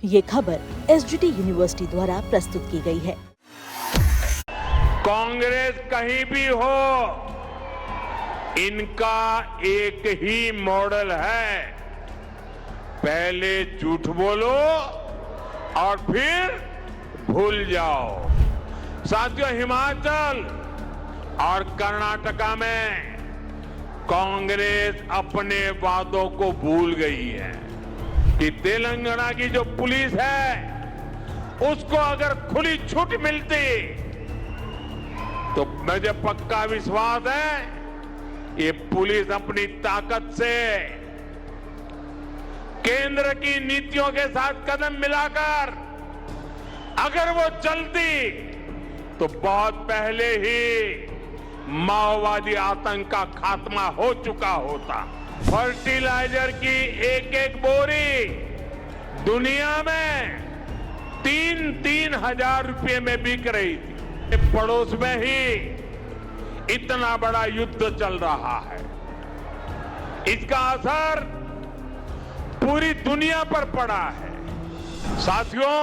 ये खबर SGT university द्वारा प्रस्तुत की गई है। कांग्रेस कहीं भी हो, इनका एक ही मॉडल है, पहले झूठ बोलो और फिर भूल जाओ। साथियों, हिमाचल और कर्नाटका में कांग्रेस अपने वादों को भूल गई है कि तेलंगाना की जो पुलिस है उसको अगर खुली छूट मिलती तो मुझे पक्का विश्वास है ये पुलिस अपनी ताकत से केंद्र की नीतियों के साथ कदम मिलाकर अगर वो चलती तो बहुत पहले ही माओवादी आतंक का खात्मा हो चुका होता। फर्टिलाइजर की एक एक बोरी दुनिया में 3-3 हजार रुपए में बिक रही थी। पड़ोस में ही इतना बड़ा युद्ध चल रहा है, इसका असर पूरी दुनिया पर पड़ा है। साथियों,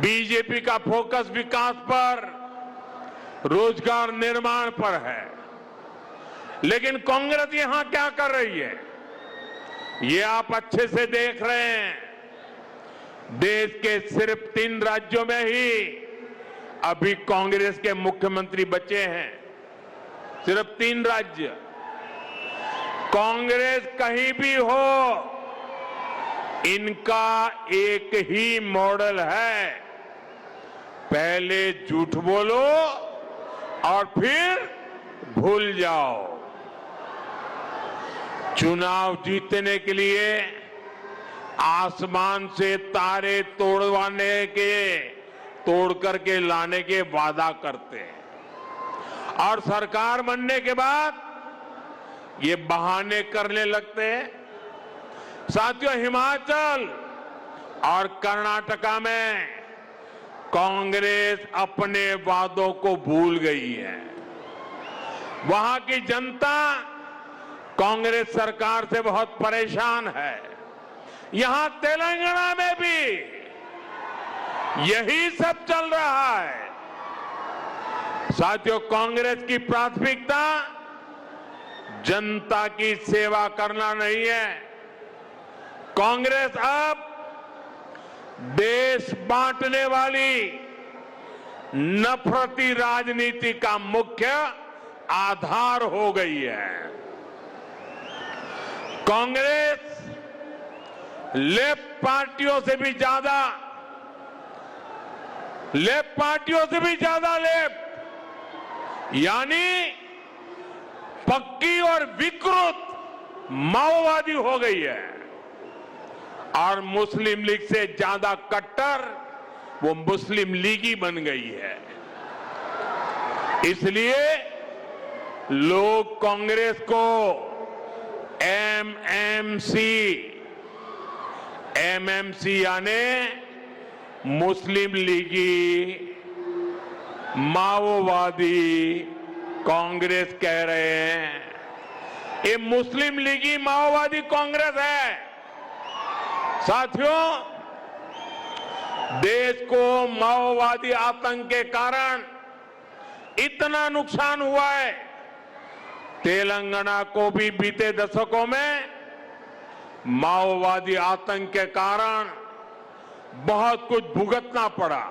बीजेपी का फोकस विकास पर, रोजगार निर्माण पर है, लेकिन कांग्रेस यहां क्या कर रही है ये आप अच्छे से देख रहे हैं। देश के सिर्फ 3 राज्यों में ही अभी कांग्रेस के मुख्यमंत्री बचे हैं, सिर्फ 3 राज्य। कांग्रेस कहीं भी हो, इनका एक ही मॉडल है, पहले झूठ बोलो और फिर भूल जाओ। चुनाव जीतने के लिए आसमान से तारे तोड़ करके लाने के वादा करते हैं और सरकार बनने के बाद ये बहाने करने लगते हैं। साथियों, हिमाचल और कर्नाटका में कांग्रेस अपने वादों को भूल गई है। वहां की जनता कांग्रेस सरकार से बहुत परेशान है। यहां तेलंगाना में भी यही सब चल रहा है। साथियों, कांग्रेस की प्राथमिकता जनता की सेवा करना नहीं है। कांग्रेस अब देश बांटने वाली नफरती राजनीति का मुख्य आधार हो गई है। कांग्रेस लेफ्ट पार्टियों से भी ज्यादा लेफ्ट यानी पक्की और विकृत माओवादी हो गई है और मुस्लिम लीग से ज्यादा कट्टर वो मुस्लिम लीगी बन गई है। इसलिए लोग कांग्रेस को एमएमसी यानी मुस्लिम लीगी माओवादी कांग्रेस कह रहे हैं। ये मुस्लिम लीगी माओवादी कांग्रेस है। साथियों, देश को माओवादी आतंक के कारण इतना नुकसान हुआ है। तेलंगाना को भी बीते दशकों में माओवादी आतंक के कारण बहुत कुछ भुगतना पड़ा।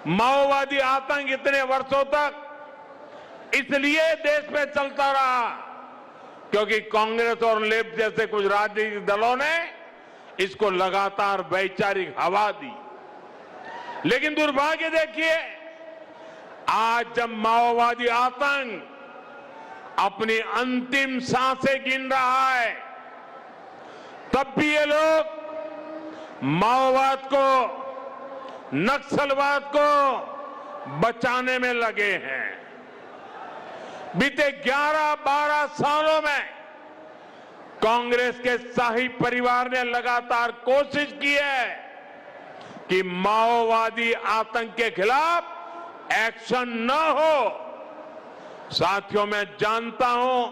माओवादी आतंक इतने वर्षों तक इसलिए देश में चलता रहा क्योंकि कांग्रेस और लेफ्ट जैसे कुछ राजनीतिक दलों ने इसको लगातार वैचारिक हवा दी। लेकिन दुर्भाग्य देखिए, आज जब माओवादी आतंक अपनी अंतिम सांसें गिन रहा है, तब भी ये लोग माओवाद को, नक्सलवाद को बचाने में लगे हैं। बीते 11-12 सालों में कांग्रेस के शाही परिवार ने लगातार कोशिश की है कि माओवादी आतंक के खिलाफ एक्शन न हो। साथियों, मैं जानता हूं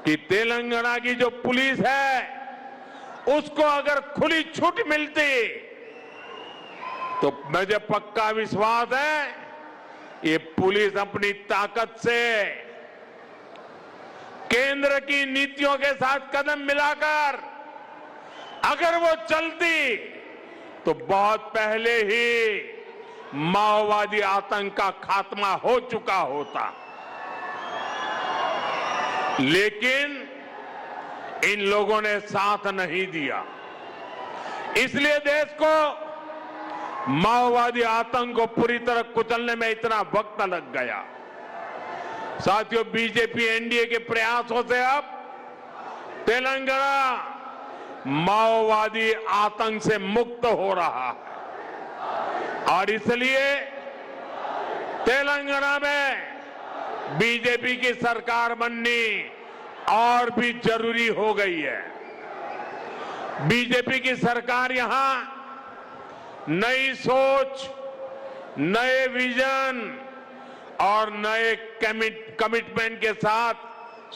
कि तेलंगाना की जो पुलिस है उसको अगर खुली छूट मिलती तो मुझे पक्का विश्वास है ये पुलिस अपनी ताकत से केंद्र की नीतियों के साथ कदम मिलाकर अगर वो चलती तो बहुत पहले ही माओवादी आतंक का खात्मा हो चुका होता। लेकिन इन लोगों ने साथ नहीं दिया, इसलिए देश को माओवादी आतंक को पूरी तरह कुचलने में इतना वक्त लग गया। साथियों, बीजेपी एनडीए के प्रयासों से अब तेलंगाना माओवादी आतंक से मुक्त हो रहा है और इसलिए तेलंगाना में बीजेपी की सरकार बननी और भी जरूरी हो गई है। बीजेपी की सरकार यहां नई सोच, नए विजन और नए कमिटमेंट के साथ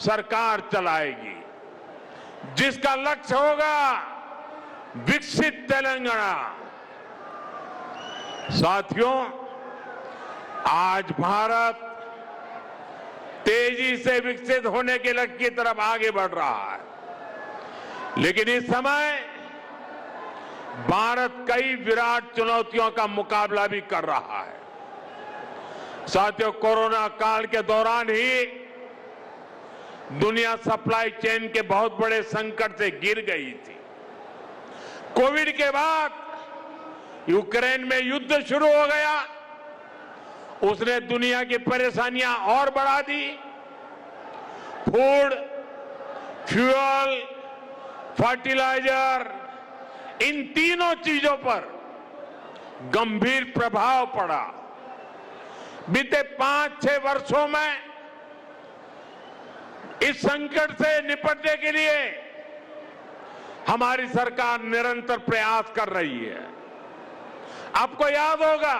सरकार चलाएगी, जिसका लक्ष्य होगा विकसित तेलंगाना। साथियों, आज भारत तेजी से विकसित होने के लक्ष्य की तरफ आगे बढ़ रहा है, लेकिन इस समय भारत कई विराट चुनौतियों का मुकाबला भी कर रहा है। साथियों, कोरोना काल के दौरान ही दुनिया सप्लाई चेन के बहुत बड़े संकट से गिर गई थी। कोविड के बाद यूक्रेन में युद्ध शुरू हो गया, उसने दुनिया की परेशानियां और बढ़ा दी। फूड, फ्यूल, फर्टिलाइजर, इन तीनों चीजों पर गंभीर प्रभाव पड़ा। बीते 5-6 वर्षों में इस संकट से निपटने के लिए हमारी सरकार निरंतर प्रयास कर रही है। आपको याद होगा,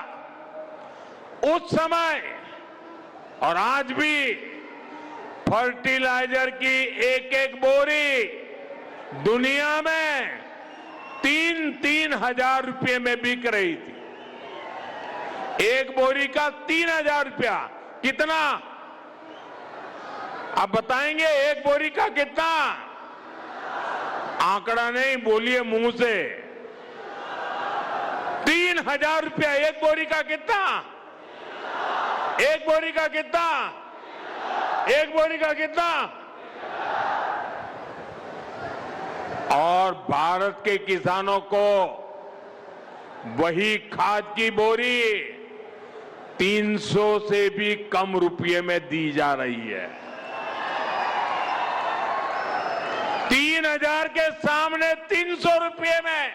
उस समय और आज भी फर्टिलाइजर की एक बोरी दुनिया में 3-3 हजार रुपये में बिक रही थी। एक बोरी का 3,000 रुपया। कितना? आप बताएंगे एक बोरी का कितना? आंकड़ा नहीं, बोलिए मुंह से। 3,000 रुपया एक बोरी का। कितना? एक बोरी का कितना? एक बोरी का कितना? और भारत के किसानों को वही खाद की बोरी 300 से भी कम रुपये में दी जा रही है। 3,000 के सामने 300 रुपये में।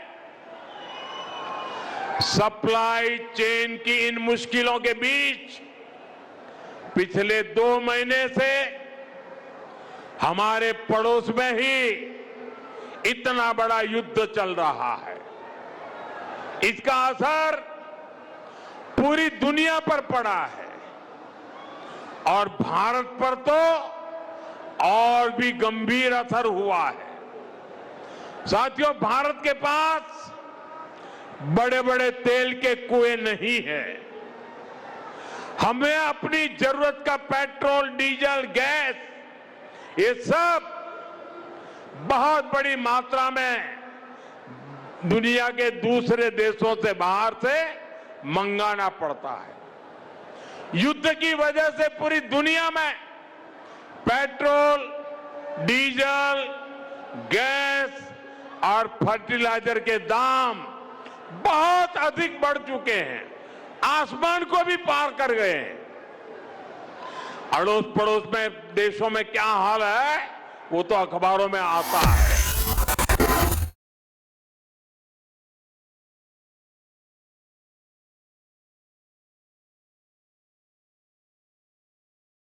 सप्लाई चेन की इन मुश्किलों के बीच पिछले 2 महीने से हमारे पड़ोस में ही इतना बड़ा युद्ध चल रहा है। इसका असर पूरी दुनिया पर पड़ा है और भारत पर तो और भी गंभीर असर हुआ है। साथियों, भारत के पास बड़े बड़े तेल के कुएं नहीं हैं। हमें अपनी जरूरत का पेट्रोल, डीजल, गैस, ये सब बहुत बड़ी मात्रा में दुनिया के दूसरे देशों से, बाहर से मंगाना पड़ता है। युद्ध की वजह से पूरी दुनिया में पेट्रोल, डीजल, गैस और फर्टिलाइजर के दाम बहुत अधिक बढ़ चुके हैं, आसमान को भी पार कर गए हैं। अड़ोस पड़ोस में देशों में क्या हाल है वो तो अखबारों में आता है।